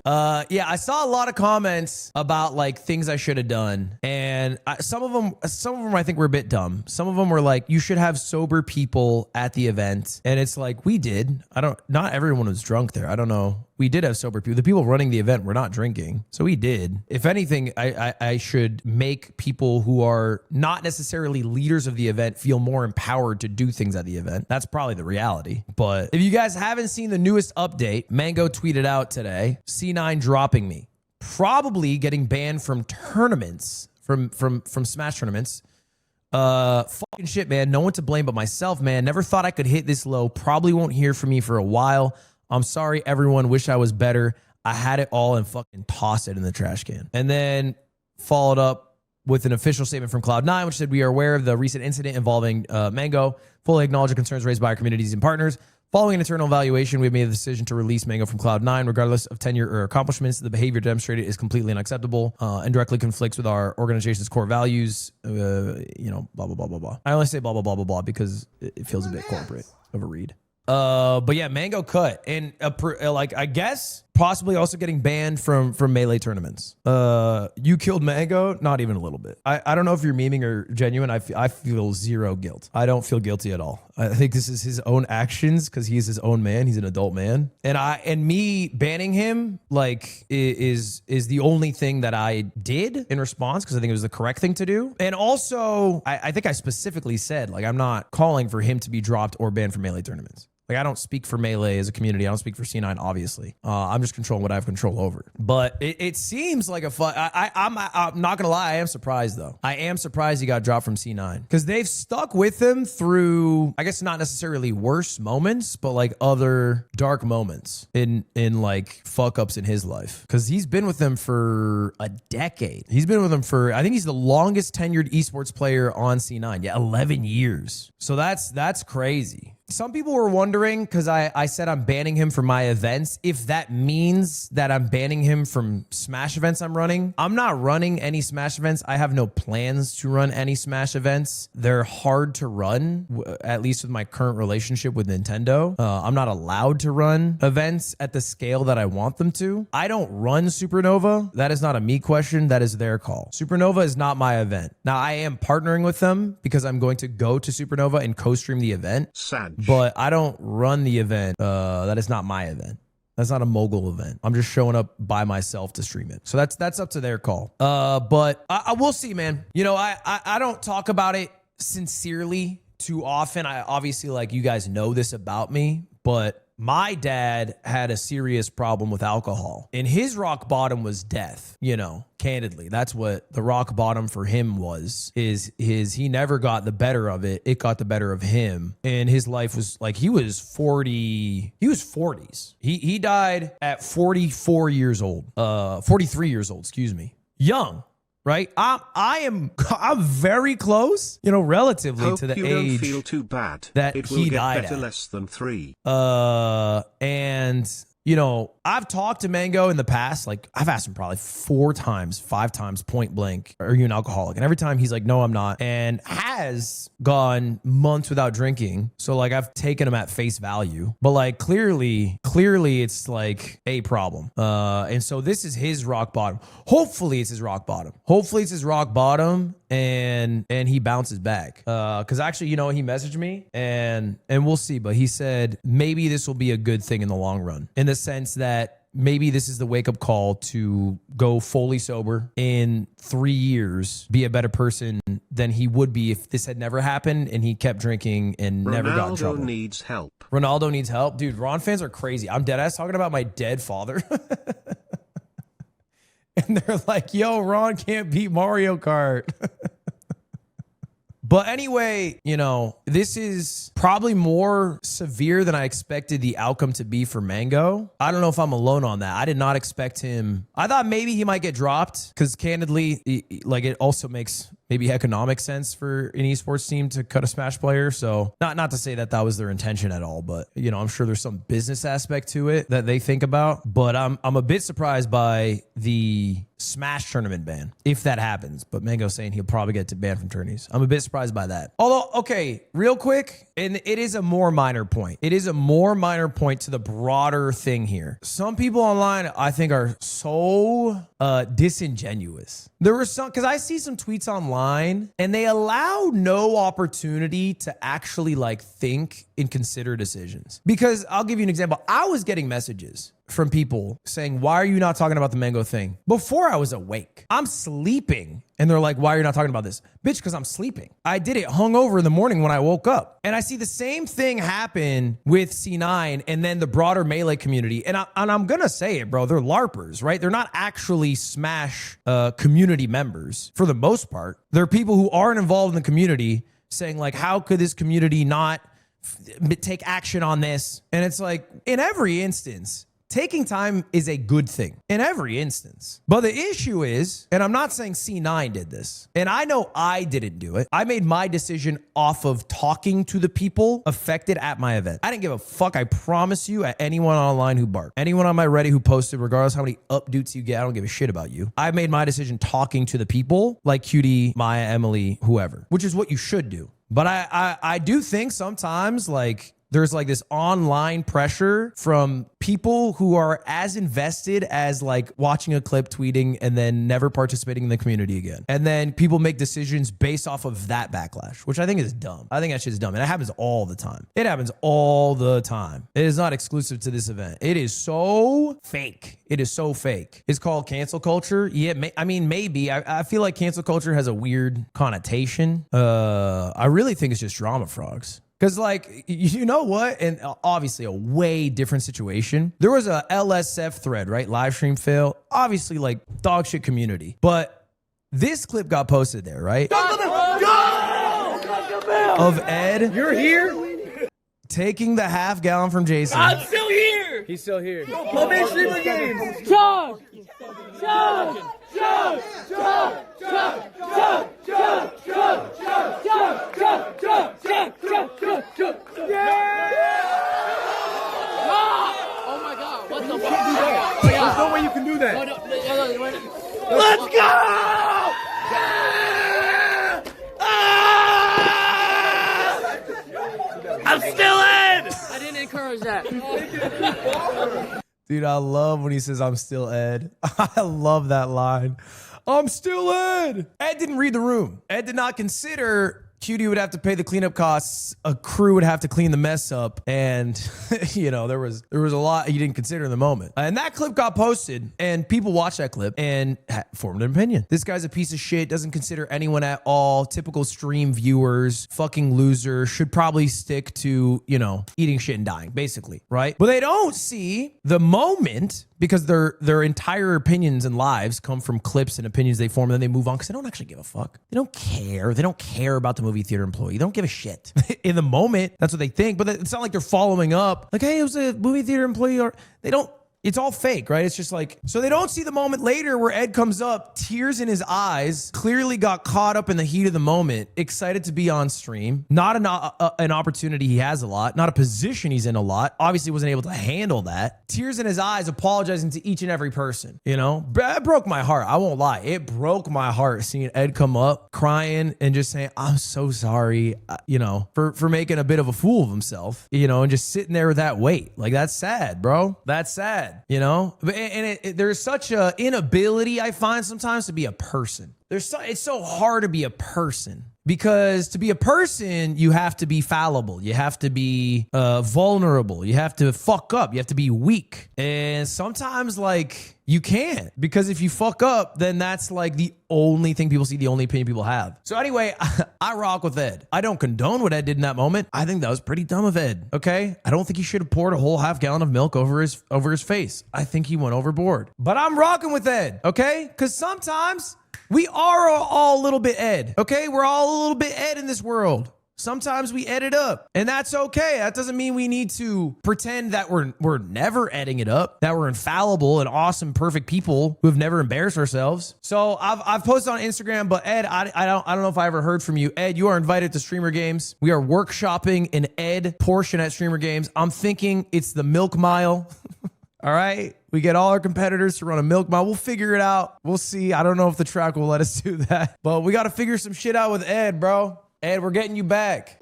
Yeah, I saw a lot of comments about like things I should have done, and some of them I think were a bit dumb. Some of them were like, you should have sober people at the event, and it's like, we did. Not everyone was drunk there. I don't know. We did have sober people. The people running the event were not drinking, so we did. If anything, I should make people who are not necessarily leaders of the event feel more empowered to do things at the event. That's probably the reality. But if you guys haven't seen the newest update, Mang0 tweeted out today, C9 dropping me, probably getting banned from tournaments, from Smash tournaments. Fucking shit, man. No one to blame but myself, man. Never thought I could hit this low. Probably won't hear from me for a while. I'm sorry, everyone. Wish I was better. I had it all and fucking tossed it in the trash can. And then followed up with an official statement from Cloud9, which said, we are aware of the recent incident involving Mang0. Fully acknowledge the concerns raised by our communities and partners. Following an internal evaluation, we have made the decision to release Mang0 from Cloud9. Regardless of tenure or accomplishments, the behavior demonstrated is completely unacceptable and directly conflicts with our organization's core values. Blah, blah, blah, blah, blah. I only say blah, blah, blah, blah, blah because it feels a bit corporate of a read. But yeah, Mang0 cut, and I guess possibly also getting banned from Melee tournaments. You killed Mang0? Not even a little bit. I don't know if you're memeing or genuine. I feel zero guilt. I don't feel guilty at all. I think this is his own actions because he's his own man. He's an adult man, and me banning him like is the only thing that I did in response because I think it was the correct thing to do. And also, I think I specifically said like I'm not calling for him to be dropped or banned from Melee tournaments. Like, I don't speak for Melee as a community. I don't speak for C9, obviously. I'm just controlling what I have control over. But it seems like a fun... I'm not going to lie. I am surprised, though. I am surprised he got dropped from C9. Because they've stuck with him through, I guess, not necessarily worse moments, but, like, other dark moments in like, fuck-ups in his life. Because he's been with them for a decade. He's been with them for... I think he's the longest tenured esports player on C9. Yeah, 11 years. So that's crazy. Some people were wondering, because I said I'm banning him from my events, if that means that I'm banning him from Smash events I'm running. I'm not running any Smash events. I have no plans to run any Smash events. They're hard to run, at least with my current relationship with Nintendo. I'm not allowed to run events at the scale that I want them to. I don't run Supernova. That is not a me question. That is their call. Supernova is not my event. Now, I am partnering with them because I'm going to go to Supernova and co-stream the event. Sad. But I don't run the event. That is not my event. That's not a mogul event. I'm just showing up by myself to stream it. So that's up to their call. But I will see, man. You know, I don't talk about it sincerely too often. I obviously, like, you guys know this about me, but my dad had a serious problem with alcohol, and his rock bottom was death. You know, candidly, that's what the rock bottom for him was, is he never got the better of it. It got the better of him. And his life was like, he was 40, he was 40s. He died at 44 years old, 43 years old, excuse me. Young. Right, I'm very close, you know, relatively Hope to the you age don't feel too bad. that it will he get died better at. less than 3. And you know, I've talked to Mang0 in the past. Like, I've asked him probably 4 times, 5 times point blank, are you an alcoholic? And every time he's like, no, I'm not. And has gone months without drinking. So like, I've taken him at face value. But like, clearly it's like a problem. And so this is his rock bottom. Hopefully it's his rock bottom. Hopefully it's his rock bottom and he bounces back. Cause actually, you know, he messaged me and we'll see, but he said, maybe this will be a good thing in the long run, in the sense that maybe this is the wake-up call to go fully sober in 3 years, be a better person than he would be if this had never happened and he kept drinking and never got in trouble. Ronaldo needs help. Ronaldo needs help. Dude, Ron fans are crazy. I'm dead ass talking about my dead father. And they're like, yo, Ron can't beat Mario Kart. But anyway, you know, this is probably more severe than I expected the outcome to be for Mang0. I don't know if I'm alone on that. I did not expect him. I thought maybe he might get dropped because candidly, like, it also makes maybe economic sense for an esports team to cut a Smash player. So not to say that that was their intention at all, but you know, I'm sure there's some business aspect to it that they think about. But I'm a bit surprised by the Smash tournament ban, if that happens. But Mang0's saying he'll probably get to ban from tourneys. I'm a bit surprised by that. Although, okay, real quick, and it is a more minor point. It is a more minor point to the broader thing here. Some people online, I think, are so disingenuous. There were some, because I see some tweets online and they allow no opportunity to actually like think and consider decisions. Because I'll give you an example. I was getting messages from people saying, why are you not talking about the Mang0 thing? Before I was awake. I'm sleeping. And they're like, why are you not talking about this? Bitch, because I'm sleeping. I did it hungover in the morning when I woke up. And I see the same thing happen with C9 and then the broader Melee community. And I'm going to say it, bro. They're LARPers, right? They're not actually Smash community members for the most part. They're people who aren't involved in the community saying like, how could this community not take action on this? And it's like, in every instance, taking time is a good thing in every instance. But the issue is, and I'm not saying C9 did this, and I know I didn't do it. I made my decision off of talking to the people affected at my event. I didn't give a fuck, I promise you, at anyone online who barked. Anyone on my Reddit who posted, regardless how many updates you get, I don't give a shit about you. I made my decision talking to the people like QD, Maya, Emily, whoever, which is what you should do. But I do think sometimes like there's like this online pressure from people who are as invested as like watching a clip, tweeting, and then never participating in the community again. And then people make decisions based off of that backlash, which I think is dumb. I think that shit is dumb. And it happens all the time. It happens all the time. It is not exclusive to this event. It is so fake. It is so fake. It's called cancel culture. Yeah, I mean, maybe. I feel like cancel culture has a weird connotation. I really think it's just drama frogs. Because, like, you know what? And obviously a way different situation. There was a LSF thread, right? Live stream fail. Obviously, like, dog shit community. But this clip got posted there, right? Of Ed. You're here? Taking the half gallon from Jason. I'm still here! He's still here. Let me stream the games! Chug! Chug! Chug! Chug! Chug! Chug! Chug! Chug! Chug! Chug! Chug! Chug! Chug! Chug! Yeah! Oh my god, what the fuck? There's no way you can do that. Let's go! I'm still in! I didn't encourage that. Dude, I love when he says, I'm still Ed. I love that line. I'm still Ed. Ed didn't read the room. Ed did not consider QD would have to pay the cleanup costs. A crew would have to clean the mess up. And, you know, there was a lot he didn't consider in the moment. And that clip got posted and people watched that clip and formed an opinion. This guy's a piece of shit, doesn't consider anyone at all. Typical stream viewers, fucking loser, should probably stick to, you know, eating shit and dying, basically, right? But they don't see the moment because their entire opinions and lives come from clips and opinions they form and then they move on because they don't actually give a fuck. They don't care. They don't care about the movie theater employee. They don't give a shit. In the moment, that's what they think. But it's not like they're following up. Like, hey, it was a movie theater employee. Or they don't. It's all fake, right? It's just like, so they don't see the moment later where Ed comes up, tears in his eyes, clearly got caught up in the heat of the moment, excited to be on stream, not an opportunity he has a lot, not a position he's in a lot, obviously wasn't able to handle that. Tears in his eyes, apologizing to each and every person, you know? It broke my heart, I won't lie. It broke my heart seeing Ed come up, crying, and just saying, I'm so sorry, you know, for making a bit of a fool of himself, you know, and just sitting there with that weight. Like, that's sad, bro. That's sad. You know, and there's such a inability I find sometimes to be a person. It's so hard to be a person because to be a person, you have to be fallible. You have to be vulnerable. You have to fuck up. You have to be weak. And sometimes like you can't, because if you fuck up, then that's like the only thing people see, the only opinion people have. So anyway, I rock with Ed. I don't condone what Ed did in that moment. I think that was pretty dumb of Ed. Okay. I don't think he should have poured a whole half gallon of milk over his face. I think he went overboard, but I'm rocking with Ed. Okay. Cause sometimes we are all a little bit Ed, okay? We're all a little bit Ed in this world. Sometimes we edit up, and that's okay. That doesn't mean we need to pretend that we're never editing it up, that we're infallible and awesome, perfect people who have never embarrassed ourselves. So I've posted on Instagram, but Ed, I don't know if I ever heard from you. Ed, you are invited to Streamer Games. We are workshopping an Ed portion at Streamer Games. I'm thinking it's the milk mile. All right. We get all our competitors to run a milk mile. We'll figure it out. We'll see. I don't know if the track will let us do that, but we got to figure some shit out with Ed, bro. Ed, we're getting you back.